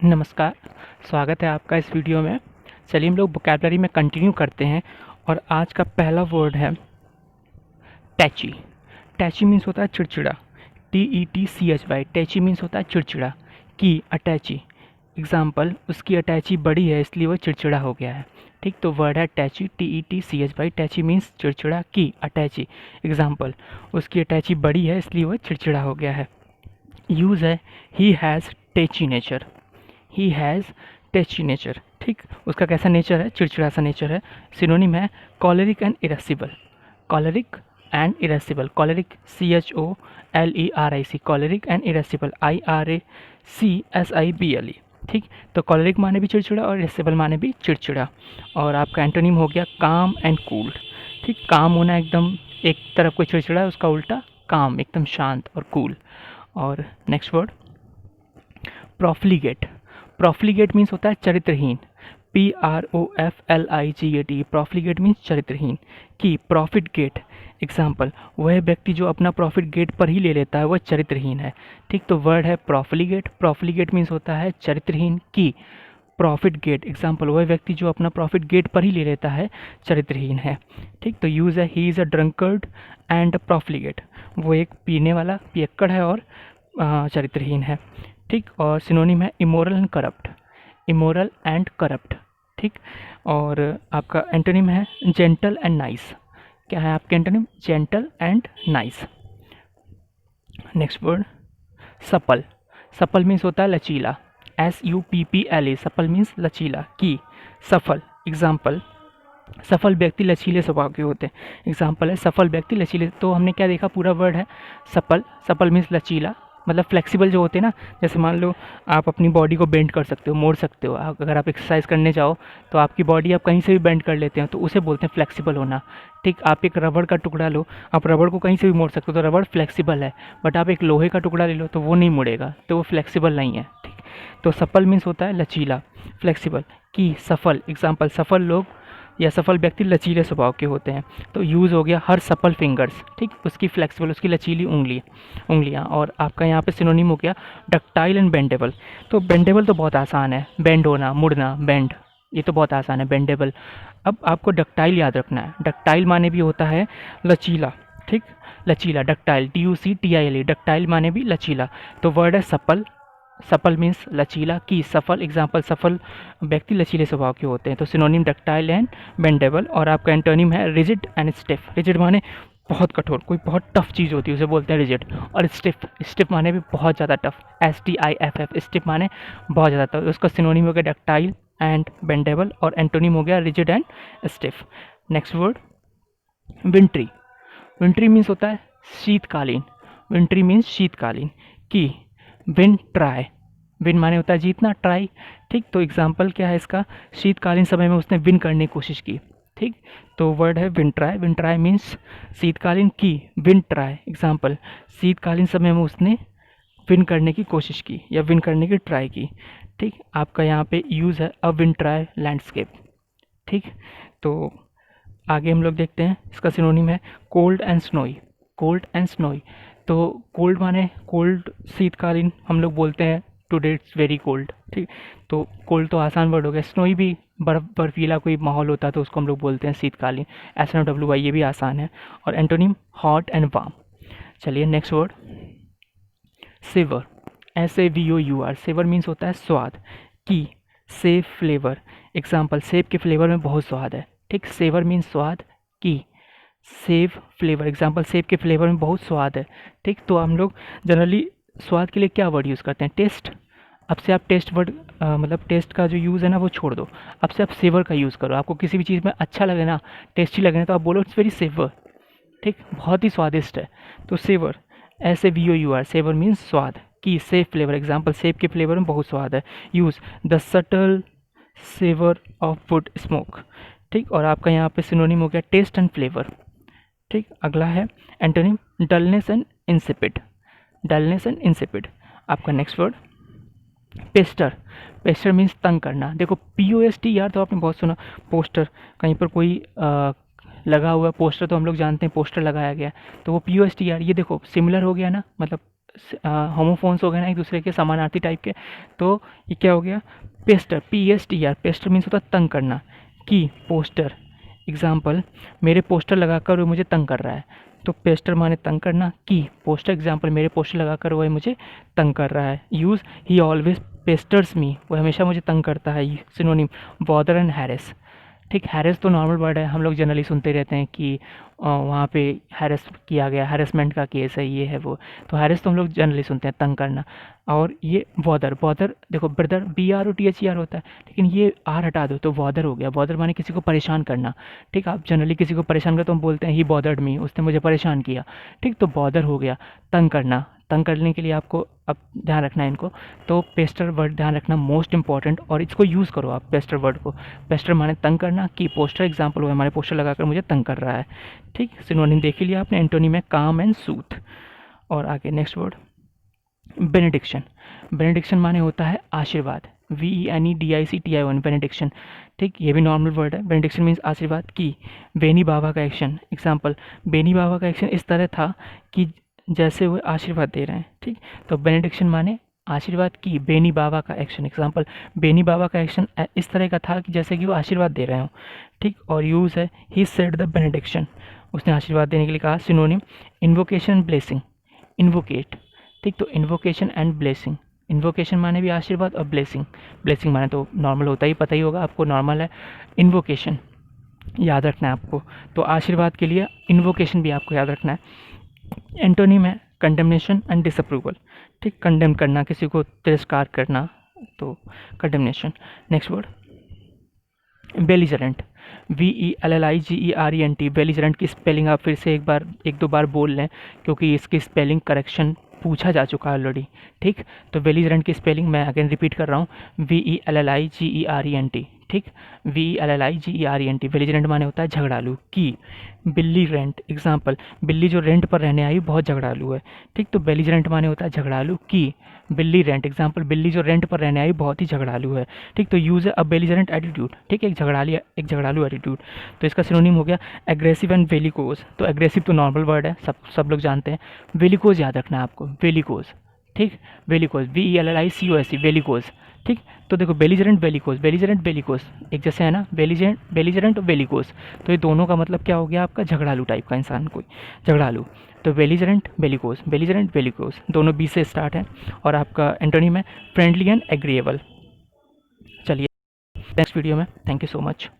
नमस्कार, स्वागत है आपका इस वीडियो में। चलिए हम लोग वोकैबुलरी में कंटिन्यू करते हैं और आज का पहला वर्ड है टैची। टैची मीन्स होता है चिड़चिड़ा, TETCHY। टैची मीन्स होता है चिड़चिड़ा। की अटैची, एग्जाम्पल उसकी अटैची बड़ी है इसलिए वो चिड़चिड़ा हो गया है। ठीक, तो वर्ड है टैची, TETCHY। टैची मीन्स चिड़चिड़ा, की अटैची, एग्जाम्पल उसकी अटैची बड़ी है इसलिए वो चिड़चिड़ा हो गया है। यूज़ है he has tetchy nature. He has tetchy nature. ठीक, उसका कैसा नेचर है? चिड़चिड़ा सा नेचर है। सिनोनिम है choleric and irascible. Choleric and irascible, choleric CHOLERIC, choleric and irascible IRACSIBLE। ठीक, तो कॉलरिक माने भी चिड़चिड़ा और इरेसिबल माने भी चिड़चिड़ा। और आपका एंटोनिम हो गया काम एंड कूल। ठीक, काम होना एकदम एक तरफ कोई चिड़चिड़ा है, उसका उल्टा काम, एकदम शांत और कूल। और नेक्स्ट वर्ड प्रोफ्लिगेट। प्रोफ्लिगेट मीन्स होता है चरित्रहीन, PROFLIGAT। प्रोफ्लिगेट मीन्स चरित्रहीन। की प्रॉफिट गेट, एग्जाम्पल वह व्यक्ति जो अपना प्रॉफिट गेट पर ही ले लेता है वह चरित्रहीन है। ठीक, तो वर्ड है प्रोफ्लिगेट। प्रोफ्लिगेट मीन्स होता है चरित्रहीन। की प्रॉफिट गेट, एग्जाम्पल वह व्यक्ति जो अपना प्रॉफिट गेट पर ही ले लेता है चरित्रहीन है। ठीक, तो यूज़ है he is a drunkard and profligate. वो एक पीने वाला पियक्कड़ है और चरित्रहीन है। ठीक, और सिनोनिम है immoral and corrupt. Immoral and corrupt. ठीक, और आपका एंटोनिम है जेंटल एंड नाइस। क्या है आपके antonym? Gentle and nice. Next word supple. Supple means होता है लचीला, SUPPLE। सपल मीन्स लचीला। की सफल, एग्जाम्पल सफल व्यक्ति लचीले स्वभाव के होते हैं। एग्जाम्पल है सफल व्यक्ति लचीले। तो हमने क्या देखा? पूरा वर्ड है सपल। सपल मीन्स लचीला, मतलब फ्लेक्सिबल जो होते हैं ना, जैसे मान लो आप अपनी बॉडी को बेंड कर सकते हो, मोड़ सकते हो। अगर आप एक्सरसाइज करने जाओ तो आपकी बॉडी आप कहीं से भी बेंड कर लेते हो, तो उसे बोलते हैं फ्लेक्सिबल होना। ठीक, आप एक रबड़ का टुकड़ा लो, आप रबड़ को कहीं से भी मोड़ सकते हो, तो रबड़ फ्लेक्सिबल है। बट आप एक लोहे का टुकड़ा ले लो तो वो नहीं मुड़ेगा, तो वो फ्लेक्सिबल नहीं है। ठीक, तो सफल मीन्स होता है लचीला, फ्लेक्सिबल। की सफल, एग्जाम्पल सफल लोग या सफल व्यक्ति लचीले स्वभाव के होते हैं। तो यूज़ हो गया हर सफल फिंगर्स। ठीक, उसकी फ्लेक्सिबल, उसकी लचीली उंगलियाँ। और आपका यहाँ पे सिनोनिम हो गया डक्टाइल एंड बेंडेबल। तो बेंडेबल तो बहुत आसान है, बेंड होना, मुड़ना, बेंड, ये तो बहुत आसान है, बेंडेबल। अब आपको डक्टाइल याद रखना है। डक्टाइल माने भी होता है लचीला। ठीक, लचीला, डक्टाइल, DUCTILE, डक्टाइल माने भी लचीला। तो वर्ड है सपल। सफल मीन्स लचीला। की सफल, एग्जाम्पल सफल व्यक्ति लचीले स्वभाव के होते हैं। तो सिनोनिम डक्टाइल एंड बेंडेबल। और आपका एंटोनिम है रिजिड एंड स्टिफ। रिजिड माने बहुत कठोर, कोई बहुत टफ चीज़ होती है उसे बोलते हैं रिजिड। और स्टिफ, स्टिफ माने भी बहुत ज़्यादा टफ, STIFF। स्टिफ माने बहुत ज़्यादा टफ। उसका सिनोनिम हो गया डक्टाइल एंड बेंडेबल और एंटोनिम हो गया rigid and stiff. Next word विंट्री। विंट्री means होता है शीतकालीन। विंट्री मीन्स शीतकालीन। की विन ट्राई, विन माने होता है जीतना, ट्राई। ठीक, तो एग्जाम्पल क्या है इसका? शीतकालीन समय में उसने विन करने की कोशिश की। ठीक, तो वर्ड है win try. Win try means शीतकालीन। की विन ट्राई, एग्जाम्पल शीतकालीन समय में उसने विन करने की कोशिश की या विन करने की ट्राई की। ठीक, आपका यहाँ पे यूज़ है अ विन ट्राई लैंडस्केप। ठीक, तो आगे हम लोग देखते हैं, इसका सिनोनिम है cold and snowy. Cold and snowy, तो कोल्ड माने कोल्ड शीतकालीन, हम लोग बोलते हैं टुडे इट्स वेरी कोल्ड। ठीक, तो कोल्ड तो आसान वर्ड हो गया। स्नोई भी बर्फीला कोई माहौल होता है तो उसको हम लोग बोलते हैं शीतकालीन, SNOWY, ये भी आसान है। और एंटोनिम हॉट एंड वार्म। चलिए next word savour, SAVOUR। Savour means होता है स्वाद। की सेव फ्लेवर, एग्जाम्पल सेब के फ्लेवर में बहुत स्वाद है। ठीक, सेवर मीन्स स्वाद। की सेव फ्लेवर, एग्जाम्पल सेब के फ्लेवर में बहुत स्वाद है। ठीक, तो हम लोग जनरली स्वाद के लिए क्या वर्ड यूज़ करते हैं? टेस्ट। अब से आप टेस्ट वर्ड मतलब टेस्ट का जो यूज़ है ना वो छोड़ दो, अब से आप सेवर का यूज़ करो। आपको किसी भी चीज़ में अच्छा लगे ना, टेस्टी लगे ना, तो आप बोलो इट्स वेरी सेवर। ठीक, बहुत ही स्वादिष्ट है। तो सेवर, SAVOUR, सेवर मीन्स स्वाद। की सेव फ्लेवर, एग्जाम्पल सेब के फ्लेवर में बहुत स्वाद है। Use the subtle savour of wood smoke. ठीक, और आपका यहाँ पे सिनोनिम हो गया टेस्ट एंड फ्लेवर। ठीक, अगला है antonym dullness and insipid. Dullness and insipid. आपका next word pester. Pester means तंग करना। देखो POST यार तो आपने बहुत सुना, पोस्टर, कहीं पर कोई लगा हुआ पोस्टर, तो हम लोग जानते हैं पोस्टर लगाया गया, तो वो POST यार, ये देखो सिमिलर हो गया ना, मतलब होमोफोन्स हो गए ना एक दूसरे के समानार्थी टाइप के, तो ये क्या हो गया, पेस्टर, PSTR, पेस्टर मीन्स होता है तंग करना। की, पोस्टर, एग्जाम्पल मेरे पोस्टर लगाकर वो मुझे तंग कर रहा है, तो पेस्टर माने तंग करना। की, पोस्टर, एग्जाम्पल मेरे पोस्टर लगाकर वो मुझे तंग कर रहा है। यूज़, ही ऑलवेज पेस्टर्स मी, वो हमेशा मुझे तंग करता है। Synonym, bother and harass. ठीक, हैरेस तो नॉर्मल वर्ड है, हम लोग जनरली सुनते रहते हैं कि वहाँ पे हैरेस किया गया, हैरेसमेंट का केस है, ये है वो, तो हैरेस तो हम लोग जनरली सुनते हैं तंग करना। और ये बॉदर, बॉदर देखो ब्रदर BROTHER होता है, लेकिन ये आर हटा दो तो बॉदर हो गया। बॉदर माने किसी को परेशान करना। ठीक, आप जनरली किसी को परेशान करते तो हम बोलते हैं ही बॉदर्ड मी, उसने मुझे परेशान किया। ठीक, तो बॉदर हो गया, तंग करना। तंग करने के लिए आपको अब ध्यान रखना है इनको, तो पेस्टर वर्ड ध्यान रखना मोस्ट इंपॉर्टेंट, और इसको यूज़ करो आप पेस्टर वर्ड को। पेस्टर माने तंग करना। की, पोस्टर, एग्जाम्पल वो हमारे पोस्टर लगाकर मुझे तंग कर रहा है। ठीक, सिनोनिम देख ही लिया आपने, एंटोनी में काम एंड सूथ। और आगे नेक्स्ट वर्ड, बेनेडिक्शन। बेनेडिक्शन माने होता है आशीर्वाद, VENEDICTION, बेनेडिक्शन। ठीक, ये भी नॉर्मल वर्ड है। बेनेडिक्शन मीन्स आशीर्वाद। की, बेनी बाबा का एक्शन, एग्जाम्पल बेनी बाबा का एक्शन इस तरह था कि जैसे वो आशीर्वाद दे रहे हैं। ठीक, तो बेनेडिक्शन माने आशीर्वाद। की, बेनी बाबा का एक्शन, एग्जाम्पल बेनी बाबा का एक्शन इस तरह का था कि जैसे कि वो आशीर्वाद दे रहे हो। ठीक, और यूज़ है ही सेड द बेनेडिक्शन, उसने आशीर्वाद देने के लिए कहा। Synonym, invocation, blessing, invocate. ठीक, तो इन्वोकेशन एंड ब्लेसिंग, इन्वोकेशन माने भी आशीर्वाद और ब्लेसिंग, ब्लेसिंग माने तो नॉर्मल होता ही, पता ही होगा आपको, नॉर्मल है। इन्वोकेशन याद रखना है आपको, तो आशीर्वाद के लिए इन्वोकेशन भी आपको याद रखना है। एंटोनिम है कंडेमनेशन एंड डिसअप्रूवल। ठीक, कंडेम करना, किसी को तिरस्कार करना, तो condemnation. Next word, belligerent, VELLIGERENT, belligerent की स्पेलिंग आप फिर से एक दो बार बोल लें, क्योंकि इसकी स्पेलिंग करेक्शन पूछा जा चुका है ऑलरेडी। ठीक, तो बेलिजरेंट की स्पेलिंग मैं अगेन रिपीट कर रहा हूँ, VELLIGERENT। ठीक, VELLIGERENT, बेलिजरेंट माने होता है झगड़ालू। की, बिल्ली रेंट, एग्जाम्पल बिल्ली जो रेंट पर रहने आई बहुत झगड़ालू है। ठीक, तो बेलिजरेंट माने होता है झगड़ालू। की, बिल्ली रेंट, एग्जाम्पल बिल्ली जो रेंट पर रहने आई बहुत ही झगड़ालू है। ठीक, तो यूज़ है अ बेलिजरेंट एटीट्यूड। ठीक, एक झगड़ालू एटीट्यूड, तो इसका सिनोनिम हो गया एग्रेसिव एंड वेलिकोज। तो एग्रेसिव तो नॉर्मल वर्ड है, सब लोग जानते हैं। वेलिकोज याद रखना है आपको, वेलिकोज। ठीक, वेलिकोज, VELLICOSE, वेलिकोज। ठीक, तो देखो बेलिजरेंट वेलिकोज, बेलिजरेंट वेलिकोज एक जैसे है ना, बेलिजरेंट और वेलिकोज, तो ये दोनों का मतलब क्या हो गया आपका, झगड़ालू टाइप का इंसान, कोई झगड़ालू। तो बेलिजरेंट वेलिकोज दोनों बी से स्टार्ट है, और आपका एंटोनिम है फ्रेंडली एंड एग्रीएबल। चलिए नेक्स्ट वीडियो में, थैंक यू सो मच।